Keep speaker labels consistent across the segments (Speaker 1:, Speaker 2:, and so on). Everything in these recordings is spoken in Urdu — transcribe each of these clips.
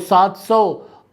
Speaker 1: 700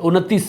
Speaker 1: 29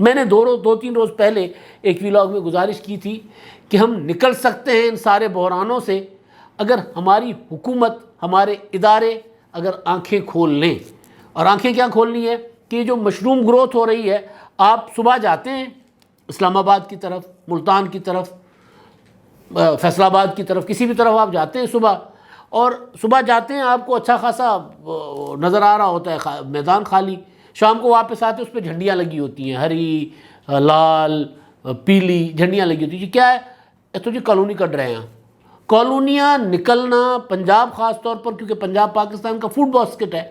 Speaker 1: میں نے دو تین روز پہلے ایک ویلاگ میں گزارش کی تھی کہ ہم نکل سکتے ہیں ان سارے بحرانوں سے اگر ہماری حکومت، ہمارے ادارے اگر آنکھیں کھول لیں. اور آنکھیں کیا کھولنی ہے کہ جو مشروم گروتھ ہو رہی ہے، آپ صبح جاتے ہیں اسلام آباد کی طرف، ملتان کی طرف، فیصل آباد کی طرف، کسی بھی طرف آپ جاتے ہیں صبح، اور صبح جاتے ہیں آپ کو اچھا خاصا نظر آ رہا ہوتا ہے میدان خالی. شام کو واپس آتے ہیں، اس پہ جھنڈیاں لگی ہوتی ہیں، ہری، لال، پیلی جھنڈیاں لگی ہوتی ہیں. یہ کیا ہے؟ تو جی کالونی کٹ رہے ہیں. کالونیاں نکلنا پنجاب خاص طور پر، کیونکہ پنجاب پاکستان کا فوڈ باسکٹ ہے.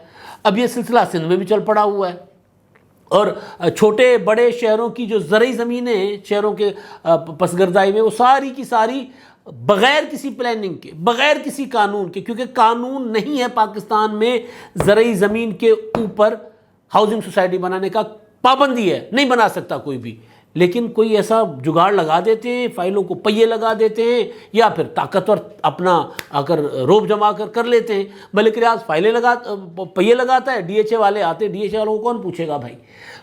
Speaker 1: اب یہ سلسلہ سندھ میں بھی چل پڑا ہوا ہے. اور چھوٹے بڑے شہروں کی جو زرعی زمینیں ہیں شہروں کے پسگردائی میں، وہ ساری کی ساری بغیر کسی پلاننگ کے، بغیر کسی قانون کے، کیونکہ قانون نہیں ہے پاکستان میں زرعی زمین کے اوپر ہاؤسنگ سوسائٹی بنانے کا، پابندی ہے، نہیں بنا سکتا کوئی بھی. لیکن کوئی ایسا جگاڑ لگا دیتے ہیں، فائلوں کو پہیے لگا دیتے ہیں، یا پھر طاقتور اپنا آ کر روب جما کر لیتے ہیں. ملک ریاض پہیے لگاتا ہے، ڈی ایچ اے والے آتے ہیں، ڈی ایچ اے والوں کو کون پوچھے گا بھائی.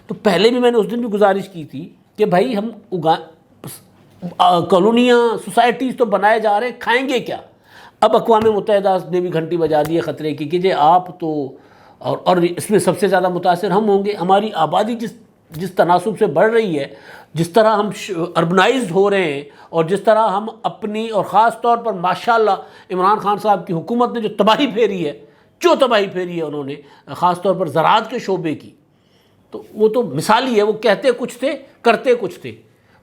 Speaker 1: تو پہلے بھی میں نے اس دن بھی گزارش کی تھی کہ بھائی ہم کالونیاں، سوسائٹیز تو بنائے جا رہے ہیں، کھائیں گے کیا؟ اب اقوام متحدہ نے بھی گھنٹی بجا دی ہے خطرے کی کہ جی آپ تو، اور اس میں سب سے زیادہ متاثر ہم ہوں گے. ہماری آبادی جس تناسب سے بڑھ رہی ہے، جس طرح ہم اربنائزڈ ہو رہے ہیں، اور جس طرح ہم اپنی، اور خاص طور پر ماشاءاللہ عمران خان صاحب کی حکومت نے جو تباہی پھیری ہے انہوں نے خاص طور پر زراعت کے شعبے کی، تو وہ تو مثالی ہے. وہ کہتے کچھ تھے، کرتے کچھ تھے.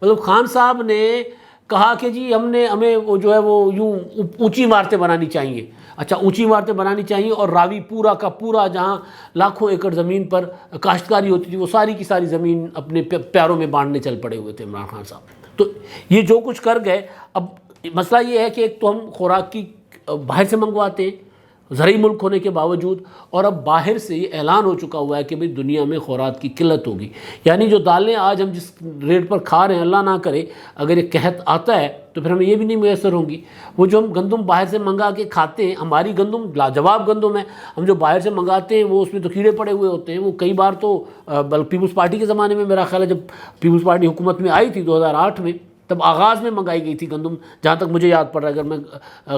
Speaker 1: مطلب خان صاحب نے کہا کہ جی ہمیں وہ جو ہے وہ یوں اونچی عمارتیں بنانی چاہیے. اچھا، اونچی عمارتیں بنانی چاہیے، اور راوی پورا کا پورا جہاں لاکھوں ایکڑ زمین پر کاشتکاری ہوتی تھی، وہ ساری کی ساری زمین اپنے پیاروں میں بانٹنے چل پڑے ہوئے تھے عمران خان صاحب. تو یہ جو کچھ کر گئے. اب مسئلہ یہ ہے کہ ایک تو ہم خوراک کی باہر سے منگواتے ہیں زرعی ملک ہونے کے باوجود، اور اب باہر سے یہ اعلان ہو چکا ہوا ہے کہ بھئی دنیا میں خوراک کی قلت ہوگی. یعنی جو دالیں آج ہم جس ریٹ پر کھا رہے ہیں، اللہ نہ کرے اگر یہ قحط آتا ہے تو پھر ہمیں یہ بھی نہیں میسر ہوں گی. وہ جو ہم گندم باہر سے منگا کے کھاتے ہیں، ہماری گندم لاجواب گندم ہے، ہم جو باہر سے منگاتے ہیں وہ اس میں تو کیڑے پڑے ہوئے ہوتے ہیں. وہ کئی بار تو پیپلز پارٹی کے زمانے میں، میرا خیال ہے جب پیپلز پارٹی حکومت میں آئی تھی 2008 میں، تب آغاز میں منگائی گئی تھی گندم، جہاں تک مجھے یاد پڑ رہا ہے، اگر میں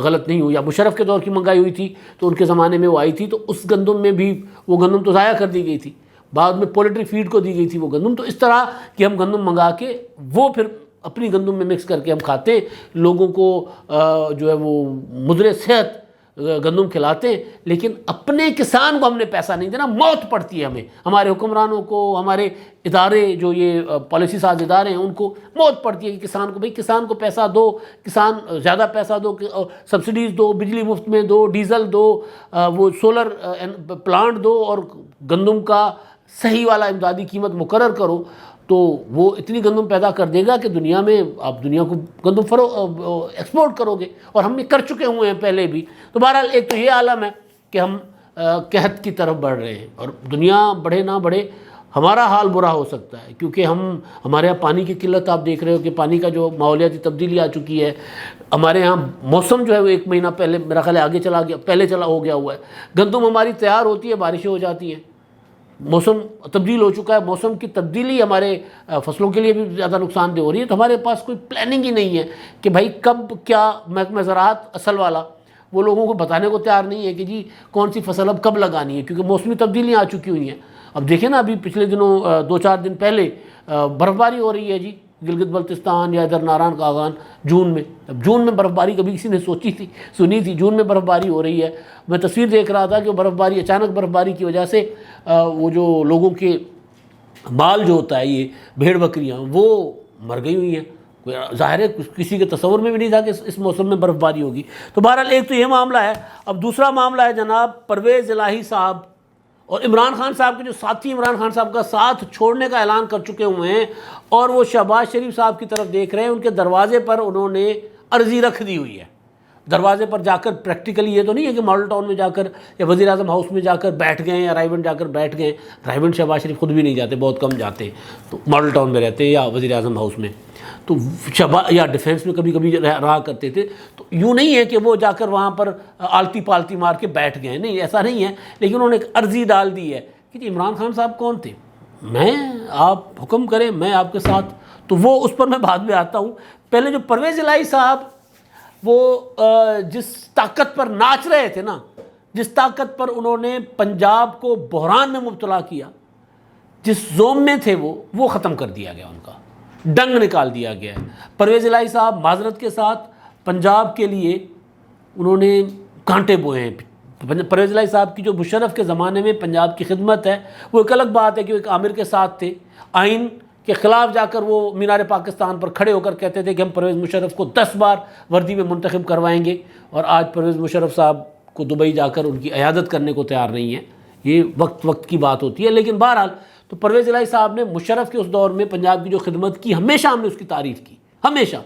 Speaker 1: غلط نہیں ہوں، یا مشرف کے دور کی منگائی ہوئی تھی تو ان کے زمانے میں وہ آئی تھی. تو اس گندم میں بھی وہ گندم تو ضائع کر دی گئی تھی، بعد میں پولٹری فیڈ کو دی گئی تھی وہ گندم. تو اس طرح کہ ہم گندم منگا کے وہ پھر اپنی گندم میں مکس کر کے ہم کھاتے ہیں، لوگوں کو جو ہے وہ مضر صحت گندم کھلاتے ہیں. لیکن اپنے کسان کو ہم نے پیسہ نہیں دینا، موت پڑتی ہے ہمیں، ہمارے حکمرانوں کو، ہمارے ادارے جو یہ پالیسی ساز ادارے ہیں ان کو موت پڑتی ہے کہ کسان کو، بھئی کسان کو پیسہ دو، کسان زیادہ پیسہ دو، سبسڈیز دو، بجلی مفت میں دو، ڈیزل دو، وہ سولر پلانٹ دو، اور گندم کا صحیح والا امدادی قیمت مقرر کرو. تو وہ اتنی گندم پیدا کر دے گا کہ دنیا میں آپ دنیا کو گندم ایکسپورٹ کرو گے، اور ہم یہ کر چکے ہوئے ہیں پہلے بھی. تو بہرحال ایک تو یہ عالم ہے کہ ہم قحط کی طرف بڑھ رہے ہیں، اور دنیا بڑھے نہ بڑھے ہمارا حال برا ہو سکتا ہے، کیونکہ ہمارے یہاں پانی کی قلت آپ دیکھ رہے ہو کہ پانی کا جو ماحولیاتی تبدیلی آ چکی ہے. ہمارے ہاں موسم جو ہے وہ 1 مہینہ پہلے میرا خیال ہے آگے ہو گیا ہوا ہے. گندم ہماری تیار ہوتی ہے، بارشیں ہو جاتی ہیں، موسم تبدیل ہو چکا ہے. موسم کی تبدیلی ہمارے فصلوں کے لیے بھی زیادہ نقصان دہ ہو رہی ہے. تو ہمارے پاس کوئی پلاننگ ہی نہیں ہے کہ بھائی کب کیا. محکمہ زراعت اصل والا وہ لوگوں کو بتانے کو تیار نہیں ہے کہ جی کون سی فصل اب کب لگانی ہے، کیونکہ موسمی تبدیلیاں آ چکی ہوئی ہیں. اب دیکھیں نا، ابھی پچھلے دنوں 2-4 دن پہلے برف باری ہو رہی ہے جی گلگت بلتستان یا ادھر ناران کاغان جون میں. اب جون میں برف باری کبھی کسی نے سنی تھی؟ جون میں برف باری ہو رہی ہے. میں تصویر دیکھ رہا تھا کہ برف باری، اچانک برف باری کی وجہ سے وہ جو لوگوں کے مال جو ہوتا ہے، یہ بھیڑ بکریاں، وہ مر گئی ہوئی ہیں. ظاہر ہے کسی کے تصور میں بھی نہیں تھا کہ اس موسم میں برف باری ہوگی. تو بہرحال ایک تو یہ معاملہ ہے. اب دوسرا معاملہ ہے جناب پرویز الہی صاحب اور عمران خان صاحب کے جو ساتھی عمران خان صاحب کا ساتھ چھوڑنے کا اعلان کر چکے ہوئے ہیں، اور وہ شہباز شریف صاحب کی طرف دیکھ رہے ہیں. ان کے دروازے پر انہوں نے عرضی رکھ دی ہوئی ہے. دروازے پر جا کر پریکٹیکلی یہ تو نہیں ہے کہ ماڈل ٹاؤن میں جا کر یا وزیر اعظم ہاؤس میں جا کر بیٹھ گئے یا رائے بنٹ جا کر بیٹھ گئے. رائے بنٹ شہباز شریف خود بھی نہیں جاتے، بہت کم جاتے ہیں، تو ماڈل ٹاؤن میں رہتے یا وزیر اعظم ہاؤس میں. تو یا ڈیفینس میں کبھی کبھی رہا کرتے تھے. تو یوں نہیں ہے کہ وہ جا کر وہاں پر آلتی پالتی مار کے بیٹھ گئے، نہیں، ایسا نہیں ہے. لیکن انہوں نے ایک عرضی ڈال دی ہے کہ عمران خان صاحب کون تھے؟ میں آپ حکم کریں میں آپ کے ساتھ، تو وہ اس پر میں بعد میں آتا ہوں. پہلے جو پرویز الہی صاحب وہ جس طاقت پر ناچ رہے تھے نا، جس طاقت پر انہوں نے پنجاب کو بحران میں مبتلا کیا، جس زوم میں تھے وہ ختم کر دیا گیا، ان کا ڈنگ نکال دیا گیا ہے. پرویز الہی صاحب معذرت کے ساتھ پنجاب کے لیے انہوں نے کانٹے بوئے ہیں. پرویز الہی صاحب کی جو مشرف کے زمانے میں پنجاب کی خدمت ہے وہ ایک الگ بات ہے کہ وہ ایک عامر کے ساتھ تھے، آئین کے خلاف جا کر وہ مینار پاکستان پر کھڑے ہو کر کہتے تھے کہ ہم پرویز مشرف کو 10 بار وردی میں منتخب کروائیں گے، اور آج پرویز مشرف صاحب کو دبئی جا کر ان کی عیادت کرنے کو تیار نہیں ہے. یہ وقت کی بات ہوتی ہے. لیکن بہرحال تو پرویز الہی صاحب نے مشرف کے اس دور میں پنجاب کی جو خدمت کی، ہمیشہ ہم نے اس کی تعریف کی، ہمیشہ.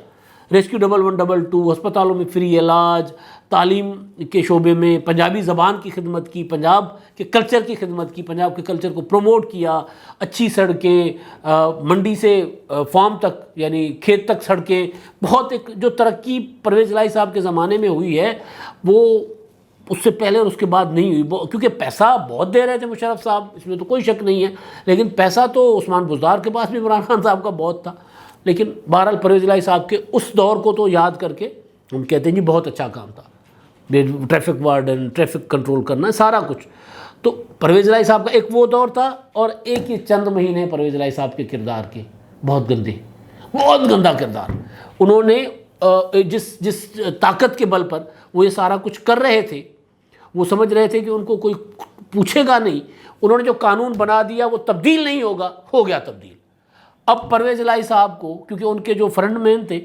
Speaker 1: ریسکیو 1122، ہسپتالوں میں فری علاج، تعلیم کے شعبے میں پنجابی زبان کی خدمت کی، پنجاب کے کلچر کی خدمت کی، پنجاب کے کلچر کو پروموٹ کیا، اچھی سڑکیں، منڈی سے فارم تک یعنی کھیت تک سڑکیں، بہت ایک جو ترقی پرویز الہی صاحب کے زمانے میں ہوئی ہے وہ اس سے پہلے اور اس کے بعد نہیں ہوئی. کیونکہ پیسہ بہت دے رہے تھے مشرف صاحب، اس میں تو کوئی شک نہیں ہے، لیکن پیسہ تو عثمان بزدار کے پاس بھی عمران خان صاحب کا بہت تھا. لیکن بہرحال پرویز الہی صاحب کے اس دور کو تو یاد کر کے ہم کہتے ہیں جی بہت اچھا کام تھا. ٹریفک وارڈن، ٹریفک کنٹرول کرنا، سارا کچھ. تو پرویز الہی صاحب کا ایک وہ دور تھا، اور ایک یہ چند مہینے پرویز الہی صاحب کے کردار کے بہت گندے، بہت گندا کردار. انہوں نے جس طاقت کے بل پر وہ یہ سارا کچھ کر رہے تھے، وہ سمجھ رہے تھے کہ ان کو کوئی پوچھے گا نہیں. انہوں نے جو قانون بنا دیا وہ تبدیل نہیں ہوگا، ہو گیا تبدیل. اب پرویز الہی صاحب کو، کیونکہ ان کے جو فرنٹ مین تھے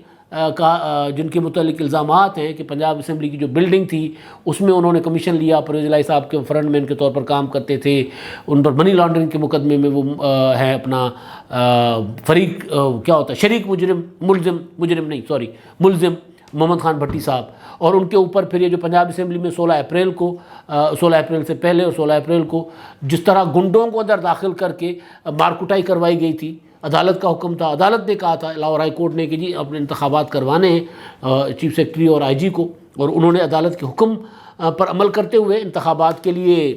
Speaker 1: جن کے متعلق الزامات ہیں کہ پنجاب اسمبلی کی جو بلڈنگ تھی اس میں انہوں نے کمیشن لیا، پرویز الہی صاحب کے فرنٹ مین کے طور پر کام کرتے تھے، ان پر منی لانڈرنگ کے مقدمے میں وہ ہے اپنا فریق کیا ہوتا ہے شریک ملزم محمد خان بھٹی صاحب. اور ان کے اوپر پھر یہ جو پنجاب اسمبلی میں 16 اپریل سے پہلے اور 16 اپریل کو جس طرح گنڈوں کو اندر داخل کر کے مارکوٹائی کروائی گئی تھی. عدالت کا حکم تھا، عدالت نے کہا تھا لاہور ہائی کورٹ نے کہ جی اپنے انتخابات کروانے ہیں چیف سیکرٹری اور آئی جی کو، اور انہوں نے عدالت کے حکم پر عمل کرتے ہوئے انتخابات کے لیے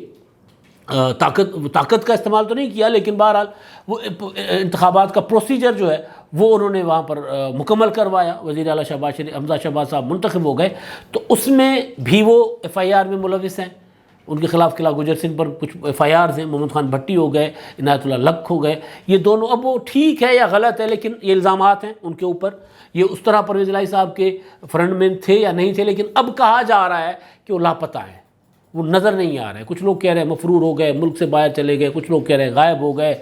Speaker 1: طاقت کا استعمال تو نہیں کیا، لیکن بہرحال وہ انتخابات کا پروسیجر جو ہے وہ انہوں نے وہاں پر مکمل کروایا. وزیر اعلیٰ حمزہ شہباز صاحب منتخب ہو گئے. تو اس میں بھی وہ ایف آئی آر میں ملوث ہیں، ان کے خلاف قلعہ گجر سنگھ پر کچھ ایف آئی آرز ہیں، محمد خان بھٹی ہو گئے، عنایت اللہ لکھ ہو گئے. یہ دونوں، اب وہ ٹھیک ہے یا غلط ہے لیکن یہ الزامات ہیں ان کے اوپر. یہ اس طرح پرویز الہی صاحب کے فرنٹ مین تھے یا نہیں تھے، لیکن اب کہا جا رہا ہے کہ وہ لاپتہ ہیں، وہ نظر نہیں آ رہے. کچھ لوگ کہہ رہے ہیں مفرور ہو گئے، ملک سے باہر چلے گئے، کچھ لوگ کہہ رہے ہیں غائب ہو گئے.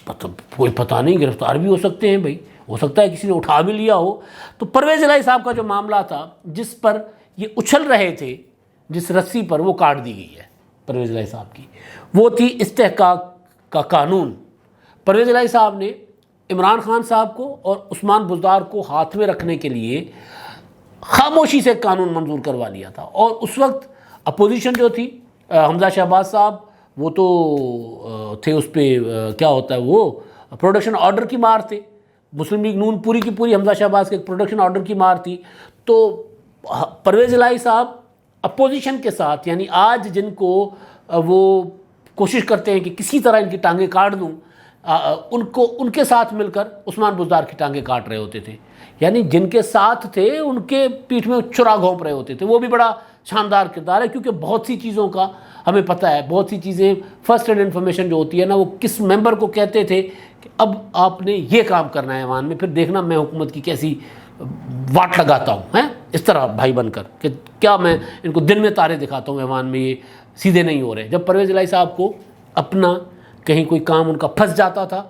Speaker 1: کوئی پتہ نہیں، گرفتار بھی ہو سکتے ہیں بھائی، ہو سکتا ہے کسی نے اٹھا بھی لیا ہو. تو پرویز الہی صاحب کا جو معاملہ تھا جس پر یہ اچھل رہے تھے، جس رسی پر، وہ کاٹ دی گئی ہے پرویز الہی صاحب کی. وہ تھی استحقاق کا قانون. پرویز الہی صاحب نے عمران خان صاحب کو اور عثمان بزدار کو ہاتھ میں رکھنے کے لیے خاموشی سے قانون منظور کروا لیا تھا. اور اس وقت اپوزیشن جو تھی، حمزہ شہباز صاحب وہ تو تھے اس پہ کیا ہوتا ہے وہ پروڈکشن آرڈر کی مار تھے. مسلم لیگ نون پوری کی پوری حمزہ شہباز کے پروڈکشن آرڈر کی مار تھی. تو پرویز الہی صاحب اپوزیشن کے ساتھ، یعنی آج جن کو وہ کوشش کرتے ہیں کہ کسی طرح ان کی ٹانگیں کاٹ دوں، ان کے ساتھ مل کر عثمان بزدار کی ٹانگیں کاٹ رہے ہوتے تھے. یعنی جن کے ساتھ تھے ان کے پیٹھ میں چرا گھونپ رہے ہوتے تھے. وہ بھی بڑا شاندار کردار ہے، کیونکہ بہت سی چیزوں کا ہمیں پتہ ہے، بہت سی چیزیں فرسٹ ہینڈ انفارمیشن جو ہوتی ہے نا، وہ کس ممبر کو کہتے تھے کہ اب آپ نے یہ کام کرنا ہے ایوان میں، پھر دیکھنا میں حکومت کی کیسی واٹ لگاتا ہوں، اس طرح بھائی بن کر کہ کیا میں ان کو دن میں تارے دکھاتا ہوں ایوان میں، یہ سیدھے نہیں ہو رہے. جب پرویز الہی صاحب کو اپنا کہیں کوئی کام ان کا پھنس جاتا تھا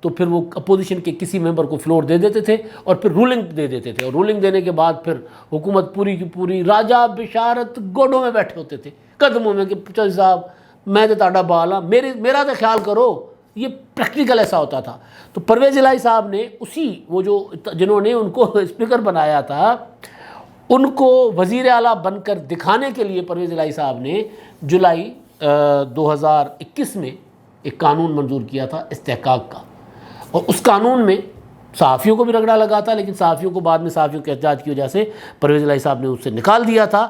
Speaker 1: تو پھر وہ اپوزیشن کے کسی ممبر کو فلور دے دیتے تھے اور پھر رولنگ دے دیتے تھے. اور رولنگ دینے کے بعد پھر حکومت پوری کی پوری راجہ بشارت گوڈوں میں بیٹھے ہوتے تھے، قدموں میں، کہ چل صاحب میں تو تاڑا بالا، میرا تو خیال کرو. یہ پریکٹیکل ایسا ہوتا تھا. تو پرویز الہی صاحب نے وہ جو جنہوں نے ان کو اسپیکر بنایا تھا، ان کو وزیر اعلیٰ بن کر دکھانے کے لیے پرویز الہی صاحب نے جولائی 2021 میں ایک قانون منظور کیا تھا استحقاق کا. اور اس قانون میں صحافیوں کو بھی رگڑا لگا تھا، لیکن صحافیوں کو بعد میں صحافیوں کے احتجاج کی وجہ سے پرویز الہی صاحب نے اس سے نکال دیا تھا.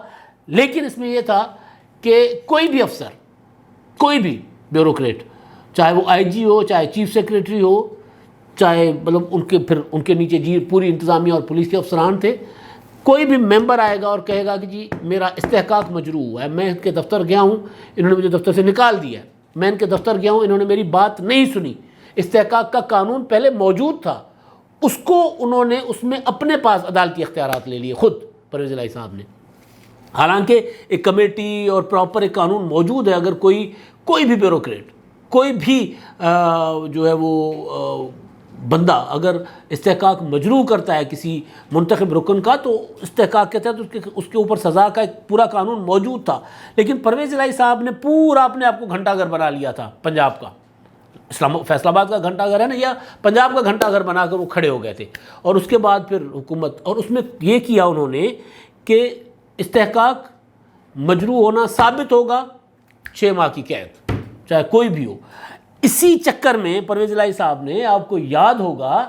Speaker 1: لیکن اس میں یہ تھا کہ کوئی بھی افسر، کوئی بھی بیوروکریٹ چاہے وہ آئی جی ہو، چاہے چیف سیکریٹری ہو، چاہے مطلب ان کے نیچے پوری انتظامیہ اور پولیس کے افسران تھے. کوئی بھی ممبر آئے گا اور کہے گا کہ جی میرا استحقاق مجروح ہوا ہے، میں ان کے دفتر گیا ہوں، انہوں نے مجھے دفتر سے نکال دیا ہے، میں ان کے دفتر گیا ہوں، انہوں نے میری بات نہیں سنی. استحقاق کا قانون پہلے موجود تھا، اس کو انہوں نے اس میں اپنے پاس عدالتی اختیارات لے لیے خود پرویز الہی صاحب نے. حالانکہ ایک کمیٹی اور پراپر ایک قانون موجود ہے. اگر کوئی بھی بیوروکریٹ، کوئی بھی جو ہے وہ بندہ اگر استحقاق مجروح کرتا ہے کسی منتخب رکن کا، تو استحقاق کے تحت اس کے اوپر سزا کا ایک پورا قانون موجود تھا. لیکن پرویز الہی صاحب نے پورا اپنے آپ کو گھنٹہ گھر بنا لیا تھا پنجاب کا. فیصل آباد کا گھنٹہ گھر ہے نا، یا پنجاب کا گھنٹہ گھر بنا کر وہ کھڑے ہو گئے تھے. اور اس کے بعد پھر حکومت، اور اس میں یہ کیا انہوں نے کہ استحقاق مجروح ہونا ثابت ہوگا 6 ماہ کی قید، چاہے کوئی بھی ہو. اسی چکر میں پرویز الہی صاحب نے، آپ کو یاد ہوگا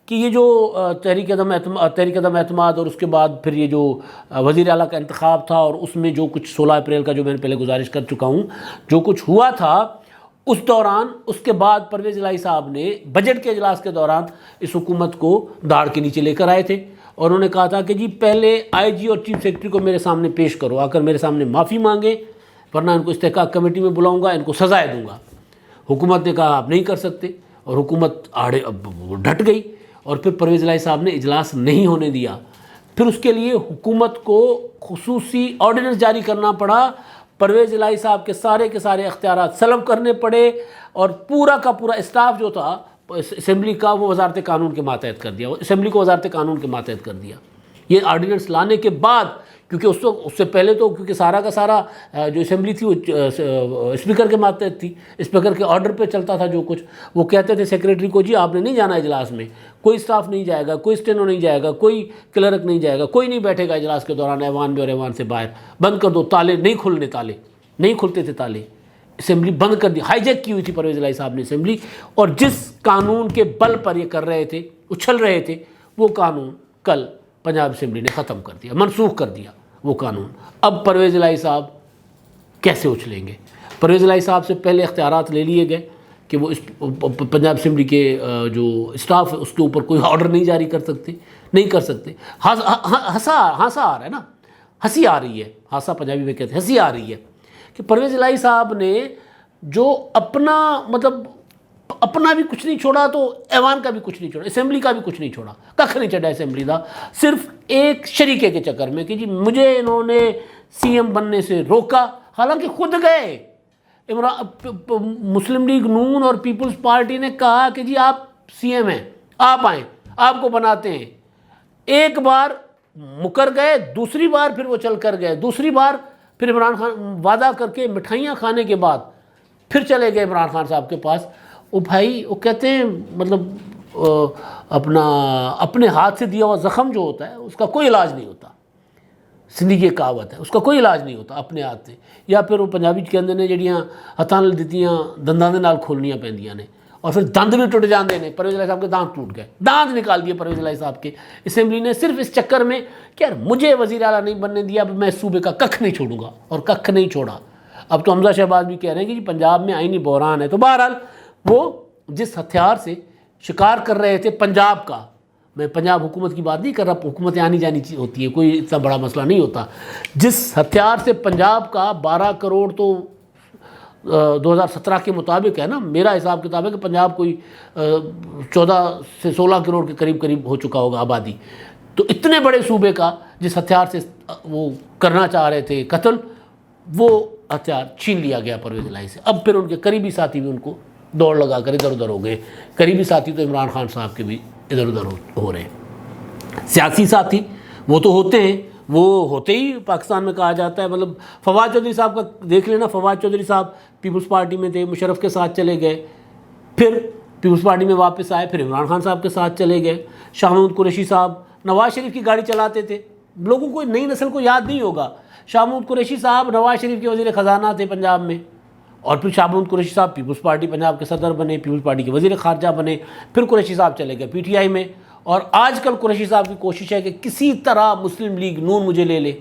Speaker 1: کہ یہ جو تحریک عدم اعتماد اور اس کے بعد پھر یہ جو وزیر اعلیٰ کا انتخاب تھا، اور اس میں جو کچھ 16 اپریل کا جو میں نے پہلے گزارش کر چکا ہوں، جو کچھ ہوا تھا اس دوران، اس کے بعد پرویز الہی صاحب نے بجٹ کے اجلاس کے دوران اس حکومت کو داڑھ کے نیچے لے کر آئے تھے. اور انہوں نے کہا تھا کہ جی پہلے آئی جی اور چیف سیکرٹری کو میرے سامنے پیش کرو، آ کر میرے سامنے معافی مانگے، ورنہ ان کو استحقاق کمیٹی میں بلاؤں گا، ان کو سزائے دوں گا. حکومت نے کہا آپ نہیں کر سکتے، اور حکومت ڈٹ گئی. اور پھر پرویز الہی صاحب نے اجلاس نہیں ہونے دیا. پھر اس کے لیے حکومت کو خصوصی آرڈیننس جاری کرنا پڑا، پرویز الہی صاحب کے سارے اختیارات سلب کرنے پڑے، اور پورا کا پورا اسٹاف جو تھا اسمبلی کا وہ وزارت قانون کے ماتحت کر دیا، اسمبلی کو وزارت قانون کے ماتحت کر دیا. یہ آرڈیننس لانے کے بعد، کیونکہ اس سے پہلے تو کیونکہ سارا کا سارا جو اسمبلی تھی وہ اسپیکر کے ماتحت تھی، اسپیکر کے آرڈر پہ چلتا تھا جو کچھ. وہ کہتے تھے سیکریٹری کو جی آپ نے نہیں جانا اجلاس میں، کوئی اسٹاف نہیں جائے گا، کوئی اسٹینو نہیں جائے گا، کوئی کلرک نہیں جائے گا، کوئی نہیں بیٹھے گا اجلاس کے دوران ایوان میں اور ایوان سے باہر، بند کر دو، تالے نہیں کھلنے، تالے نہیں کھلتے تھے، تالے. اسمبلی بند کر دی، ہائی جیک کی ہوئی تھی پرویز الہی صاحب نے اسمبلی. اور جس قانون کے بل پر یہ کر رہے تھے، اچھل رہے تھے، وہ قانون کل پنجاب اسمبلی نے ختم کر دیا، منسوخ کر دیا وہ قانون. اب پرویز الہی صاحب کیسے اچھلیں گے؟ پرویز الہی صاحب سے پہلے اختیارات لے لیے گئے کہ وہ پنجاب اسمبلی کے جو اسٹاف ہے اس کے اوپر کوئی آرڈر نہیں جاری کر سکتے. ہنسا آ رہا ہے نا، ہنسی آ رہی ہے، ہنسا پنجابی میں کہتے ہیں، ہنسی آ رہی ہے کہ پرویز الہی صاحب نے جو اپنا بھی کچھ نہیں چھوڑا، تو ایوان کا بھی کچھ نہیں چھوڑا، اسمبلی کا بھی کچھ نہیں چھوڑا، ککھ نہیں چڑھا اسمبلی کا، صرف ایک شریکے کے چکر میں کہ جی مجھے انہوں نے سی ایم بننے سے روکا. حالانکہ خود گئے، مسلم لیگ نون اور پیپلز پارٹی نے کہا کہ جی آپ سی ایم ہیں، آپ آئیں، آپ کو بناتے ہیں. ایک بار مکر گئے، دوسری بار پھر وہ چل کر گئے، دوسری بار پھر عمران خان وعدہ کر کے مٹھائیاں کھانے کے بعد پھر چلے گئے عمران خان صاحب کے پاس. وہ بھائی وہ کہتے ہیں مطلب اپنے ہاتھ سے دیا ہوا زخم جو ہوتا ہے اس کا کوئی علاج نہیں ہوتا. سندھی کی کہاوت ہے، اس کا کوئی علاج نہیں ہوتا اپنے ہاتھ سے. یا پھر وہ پنجابی کہندے نے جڑیاں ہتھاں نال دتیاں دنداں دے نال کھولنیاں پیندیاں نے، اور پھر دند بھی ٹوٹ جاندے نے. پرویز الہی صاحب کے دانت ٹوٹ گئے، دانت نکال دیے پرویز الہی صاحب کے اسمبلی نے، صرف اس چکر میں کہ یار مجھے وزیر اعلیٰ نہیں بننے دیا، اب میں صوبے کا ککھ نہیں چھوڑوں گا، اور ککھ نہیں چھوڑا. اب تو حمزہ شہباز بھی کہہ رہے ہیں کہ جی پنجاب میں آئینی بحران ہے. تو بہرحال وہ جس ہتھیار سے شکار کر رہے تھے پنجاب کا، میں پنجاب حکومت کی بات نہیں کر رہا، حکومت آنی جانی ہوتی ہے، کوئی اتنا بڑا مسئلہ نہیں ہوتا. جس ہتھیار سے پنجاب کا 12 کروڑ تو 2017 کے مطابق ہے نا، میرا حساب کتاب ہے کہ پنجاب کوئی 14 سے 16 کروڑ کے قریب ہو چکا ہوگا آبادی. تو اتنے بڑے صوبے کا جس ہتھیار سے وہ کرنا چاہ رہے تھے قتل، وہ ہتھیار چھین لیا گیا پرویز الہی سے. اب پھر ان کے قریبی ساتھی بھی ان کو دوڑ لگا کر ادھر ادھر ہو گئے. قریبی ساتھی تو عمران خان صاحب کے بھی ادھر ادھر ہو رہے ہیں. سیاسی ساتھی وہ تو ہوتے ہیں، وہ ہوتے ہی پاکستان میں کہا جاتا ہے. مطلب فواد چودھری صاحب کا دیکھ لینا، فواد چودھری صاحب پیپلز پارٹی میں تھے، مشرف کے ساتھ چلے گئے، پھر پیپلز پارٹی میں واپس آئے، پھر عمران خان صاحب کے ساتھ چلے گئے. شاہ محمود قریشی صاحب نواز شریف کی گاڑی چلاتے تھے، لوگوں کو نئی نسل کو یاد نہیں ہوگا. شاہ محمود قریشی صاحب نواز شریف کے وزیر خزانہ تھے پنجاب میں، اور پھر شاہ محمود قریشی صاحب پیپلز پارٹی پنجاب کے صدر بنے، پیپلز پارٹی کے وزیر خارجہ بنے. پھر قریشی صاحب چلے گئے پی ٹی آئی میں، اور آج کل قریشی صاحب کی کوشش ہے کہ کسی طرح مسلم لیگ نون مجھے لے لے.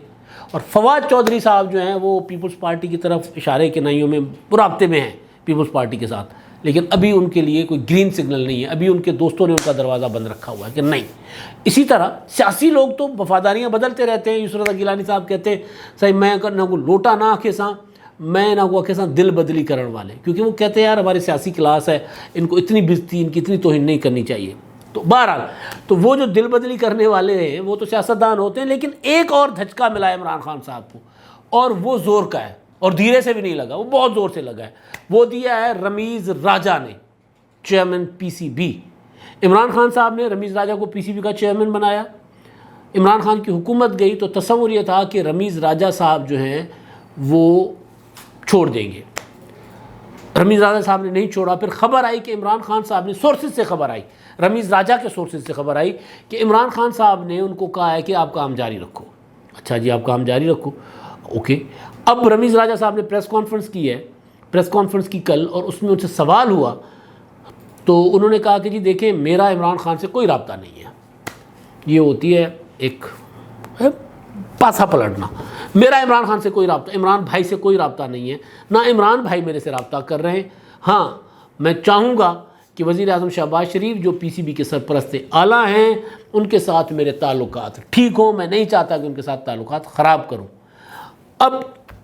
Speaker 1: اور فواد چودھری صاحب جو ہیں وہ پیپلز پارٹی کی طرف اشارے کے نائیوں میں رابطے میں ہیں پیپلز پارٹی کے ساتھ، لیکن ابھی ان کے لیے کوئی گرین سگنل نہیں ہے، ابھی ان کے دوستوں نے ان کا دروازہ بند رکھا ہوا ہے کہ نہیں۔ اسی طرح سیاسی لوگ تو وفاداریاں بدلتے رہتے ہیں۔ یسر رضا گیلانی صاحب کہتے ہیں صحیح میں نہ کو لوٹا نہ کھیساں، میں نہ کو کھیساں دل بدلی کرن والے، کیونکہ وہ کہتے ہیں یار ہماری سیاسی کلاس ہے، ان کو اتنی بزتی، ان کی اتنی توہین نہیں کرنی چاہیے۔ تو بہرحال تو وہ جو دل بدلی کرنے والے ہیں وہ تو سیاستدان ہوتے ہیں، لیکن ایک اور دھچکا ملا ہے عمران خان صاحب کو، اور وہ زور کا ہے، اور دھیرے سے بھی نہیں لگا، وہ بہت زور سے لگا ہے۔ وہ دیا ہے رمیز راجہ نے، chairman P C B. Imran Khan صاحب نے رمیز راجہ کو پی سی بی کا چیئرمین بنایا۔ عمران خان کی حکومت گئی تو تصور یہ تھا کہ رمیز راجہ صاحب جو ہیں وہ چھوڑ دیں گے۔ رمیز راجہ صاحب نے نہیں چھوڑا۔ پھر خبر آئی کہ عمران خان صاحب نے، سورسز سے خبر آئی، رمیز راجہ کے سورسز سے خبر آئی کہ عمران خان صاحب نے ان کو کہا ہے کہ آپ کام جاری رکھو۔ اچھا جی آپ کام جاری رکھو، اوکے۔ اب رمیز راجہ صاحب نے پریس کانفرنس کی ہے، پریس کانفرنس کی کل، اور اس میں ان سے سوال ہوا تو انہوں نے کہا کہ جی دیکھیں میرا عمران خان سے کوئی رابطہ نہیں ہے۔ یہ ہوتی ہے ایک پاسا پلٹنا۔ میرا عمران خان سے کوئی رابطہ، عمران بھائی سے کوئی رابطہ نہیں ہے، نہ عمران بھائی میرے سے رابطہ کر رہے ہیں۔ ہاں میں چاہوں گا کہ وزیر اعظم شہباز شریف جو پی سی بی کے سرپرست اعلیٰ ہیں ان کے ساتھ میرے تعلقات ٹھیک ہوں، میں نہیں چاہتا کہ ان کے ساتھ تعلقات خراب کروں۔ اب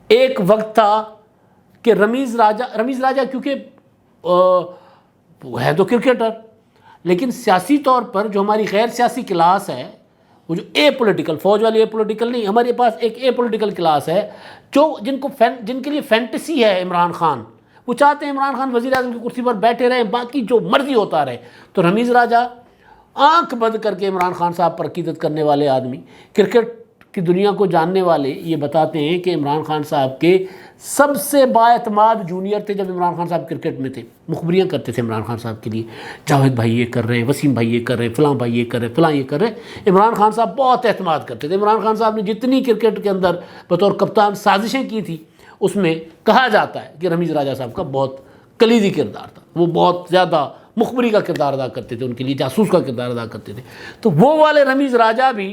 Speaker 1: ایک وقت تھا کہ رمیز راجہ کیونکہ وہ ہے تو کرکٹر، لیکن سیاسی طور پر جو ہماری غیر سیاسی کلاس ہے، وہ جو اے پولیٹیکل، فوج والی اے پولیٹیکل نہیں، ہمارے پاس ایک اے پولیٹیکل کلاس ہے جو جن کے لیے فینٹیسی ہے عمران خان، وہ چاہتے ہیں عمران خان وزیر اعظم کی کرسی پر بیٹھے رہیں، باقی جو مرضی ہوتا رہے۔ تو رمیز راجہ آنکھ بند کر کے عمران خان صاحب پر عقیدت کرنے والے آدمی، کرکٹ کی دنیا کو جاننے والے یہ بتاتے ہیں کہ عمران خان صاحب کے سب سے بااعتماد جونیئر تھے جب عمران خان صاحب کرکٹ میں تھے، مخبریاں کرتے تھے عمران خان صاحب کے لیے، جاوید بھائی یہ کر رہے ہیں، وسیم بھائی یہ کر رہے ہیں، فلاں بھائی یہ کر رہے ہیں، فلاں یہ کر رہے ہیں۔ عمران خان صاحب بہت اعتماد کرتے تھے۔ عمران خان صاحب نے جتنی کرکٹ کے اندر بطور کپتان سازشیں کی تھی، اس میں کہا جاتا ہے کہ رمیز راجہ صاحب کا بہت کلیدی کردار تھا، وہ بہت زیادہ مخبری کا کردار ادا کرتے تھے، ان کے لیے جاسوس کا کردار ادا کرتے تھے۔ تو وہ والے رمیز راجہ بھی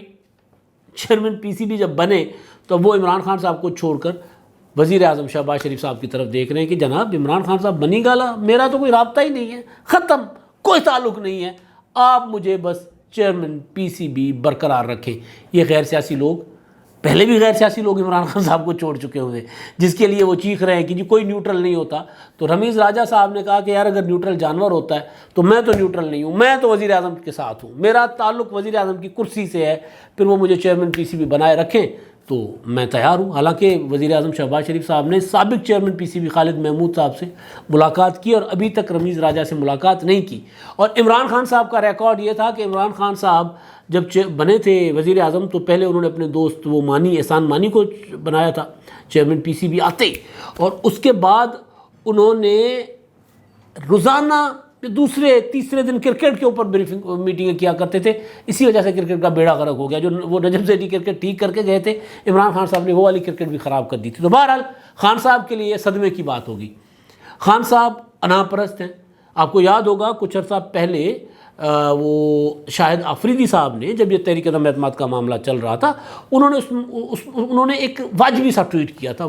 Speaker 1: چیئرمین پی سی بی جب بنے تو وہ عمران خان صاحب کو چھوڑ کر وزیر اعظم شہباز شریف صاحب کی طرف دیکھ رہے ہیں کہ جناب عمران خان صاحب بنی گالا، میرا تو کوئی رابطہ ہی نہیں ہے، ختم، کوئی تعلق نہیں ہے، آپ مجھے بس چیئرمین پی سی بی برقرار رکھیں۔ یہ غیر سیاسی لوگ، پہلے بھی غیر سیاسی لوگ عمران خان صاحب کو چھوڑ چکے ہوئے، جس کے لیے وہ چیخ رہے ہیں کہ جی کوئی نیوٹرل نہیں ہوتا۔ تو رمیز راجہ صاحب نے کہا کہ یار اگر نیوٹرل جانور ہوتا ہے تو میں تو نیوٹرل نہیں ہوں، میں تو وزیر اعظم کے ساتھ ہوں، میرا تعلق وزیر اعظم کی کرسی سے ہے، پھر وہ مجھے چیئرمین پی سی بی بنائے رکھیں تو میں تیار ہوں۔ حالانکہ وزیر اعظم شہباز شریف صاحب نے سابق چیئرمین پی سی بی خالد محمود صاحب سے ملاقات کی اور ابھی تک رمیز راجہ سے ملاقات نہیں کی۔ اور عمران خان صاحب کا ریکارڈ یہ تھا کہ عمران خان صاحب جب بنے تھے وزیر اعظم تو پہلے انہوں نے اپنے دوست وہ مانی، احسان مانی کو بنایا تھا چیئرمین پی سی بی آتے، اور اس کے بعد انہوں نے روزانہ دوسرے تیسرے دن کرکٹ کے اوپر بریفنگ میٹنگیں کیا کرتے تھے۔ اسی وجہ سے کرکٹ کا بیڑا غرق ہو گیا، جو وہ نجم سیٹھی کرکٹ ٹھیک کر کے گئے تھے، عمران خان صاحب نے وہ والی کرکٹ بھی خراب کر دی تھی۔ تو بہرحال خان صاحب کے لیے یہ صدمے کی بات ہوگی۔ خان صاحب انا پرست ہیں، آپ کو یاد ہوگا کچھ عرصہ پہلے وہ شاہد آفریدی صاحب نے جب یہ تحریک عدم اعتماد کا معاملہ چل رہا تھا، انہوں نے ایک واجبی سا ٹویٹ کیا تھا،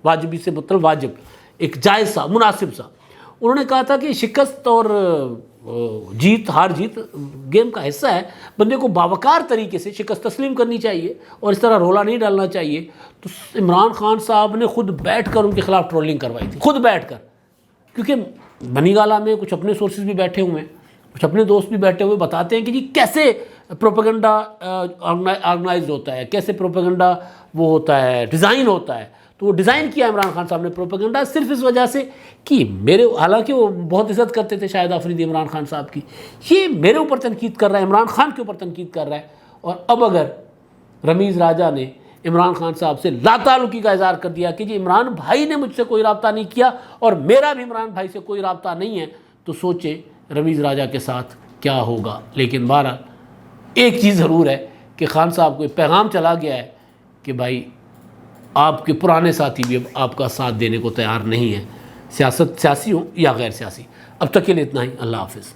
Speaker 1: واجبی سے مطلب واجب، ایک جائز سا، مناسب سا۔ انہوں نے کہا تھا کہ شکست اور جیت، ہار جیت گیم کا حصہ ہے، بندے کو باوقار طریقے سے شکست تسلیم کرنی چاہیے اور اس طرح رولا نہیں ڈالنا چاہیے۔ تو عمران خان صاحب نے خود بیٹھ کر ان کے خلاف ٹرولنگ کروائی تھی، خود بیٹھ کر، کیونکہ بنی گالا میں کچھ اپنے سورسز بھی بیٹھے ہوئے ہیں، کچھ اپنے دوست بھی بیٹھے ہوئے بتاتے ہیں کہ جی کیسے پروپیگنڈا آرگنائز ہوتا ہے، کیسے پروپیگنڈا وہ ہوتا ہے، ڈیزائن ہوتا ہے۔ تو وہ ڈیزائن کیا عمران خان صاحب نے پروپیگنڈا صرف اس وجہ سے کہ حالانکہ وہ بہت عزت کرتے تھے شاہد آفریدی عمران خان صاحب کی، یہ میرے اوپر تنقید کر رہا ہے، عمران خان کے اوپر تنقید کر رہا ہے۔ اور اب اگر رمیز راجہ نے عمران خان صاحب سے لا تعلقی کا اظہار کر دیا کہ جی عمران بھائی نے مجھ سے کوئی رابطہ نہیں کیا اور میرا بھی عمران بھائی سے کوئی رابطہ نہیں ہے، تو سوچے رمیز راجہ کے ساتھ کیا ہوگا۔ لیکن بہرحال ایک چیز ضرور ہے کہ خان صاحب کو پیغام چلا گیا ہے کہ بھائی آپ کے پرانے ساتھی بھی اب آپ کا ساتھ دینے کو تیار نہیں ہیں، سیاسی ہوں یا غیر سیاسی۔ اب تک کے لیے اتنا ہی، اللہ حافظ۔